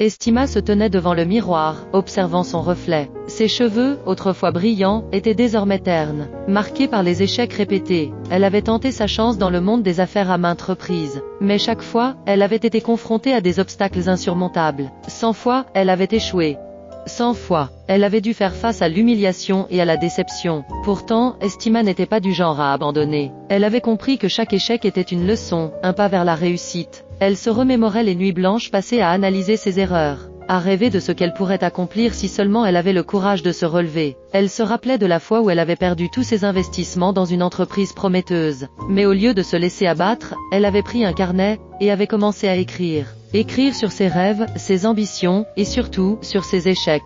Estima se tenait devant le miroir, observant son reflet. Ses cheveux, autrefois brillants, étaient désormais ternes, marqués par les échecs répétés. Elle avait tenté sa chance dans le monde des affaires à maintes reprises. Mais chaque fois, elle avait été confrontée à des obstacles insurmontables. 100 fois, elle avait échoué. 100 fois, elle avait dû faire face à l'humiliation et à la déception. Pourtant, Estima n'était pas du genre à abandonner. Elle avait compris que chaque échec était une leçon, un pas vers la réussite. Elle se remémorait les nuits blanches passées à analyser ses erreurs, à rêver de ce qu'elle pourrait accomplir si seulement elle avait le courage de se relever. Elle se rappelait de la fois où elle avait perdu tous ses investissements dans une entreprise prometteuse. Mais au lieu de se laisser abattre, elle avait pris un carnet, et avait commencé à écrire. Écrire sur ses rêves, ses ambitions, et surtout, sur ses échecs.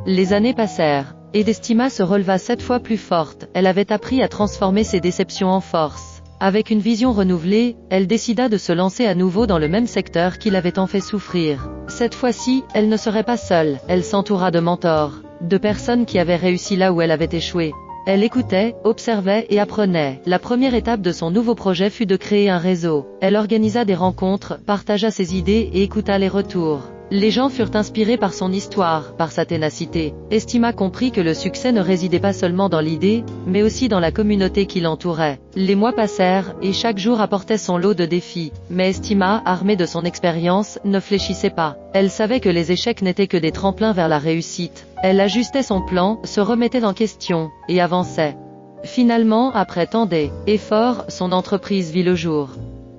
Les années passèrent, et Estima se releva 7 fois plus forte. Elle avait appris à transformer ses déceptions en force. Avec une vision renouvelée, elle décida de se lancer à nouveau dans le même secteur qui l'avait tant fait souffrir. Cette fois-ci, elle ne serait pas seule. Elle s'entoura de mentors, de personnes qui avaient réussi là où elle avait échoué. Elle écoutait, observait et apprenait. La première étape de son nouveau projet fut de créer un réseau. Elle organisa des rencontres, partagea ses idées et écouta les retours. Les gens furent inspirés par son histoire, par sa ténacité. Estima comprit que le succès ne résidait pas seulement dans l'idée, mais aussi dans la communauté qui l'entourait. Les mois passèrent, et chaque jour apportait son lot de défis. Mais Estima, armée de son expérience, ne fléchissait pas. Elle savait que les échecs n'étaient que des tremplins vers la réussite. Elle ajustait son plan, se remettait en question, et avançait. Finalement, après tant d'efforts, son entreprise vit le jour.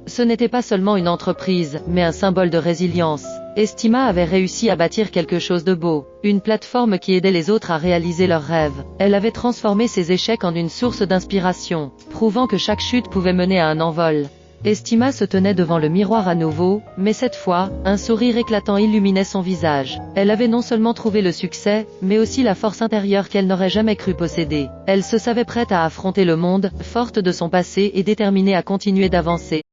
Ce n'était pas seulement une entreprise, mais un symbole de résilience. Estima avait réussi à bâtir quelque chose de beau, une plateforme qui aidait les autres à réaliser leurs rêves. Elle avait transformé ses échecs en une source d'inspiration, prouvant que chaque chute pouvait mener à un envol. Estima se tenait devant le miroir à nouveau, mais cette fois, un sourire éclatant illuminait son visage. Elle avait non seulement trouvé le succès, mais aussi la force intérieure qu'elle n'aurait jamais cru posséder. Elle se savait prête à affronter le monde, forte de son passé et déterminée à continuer d'avancer.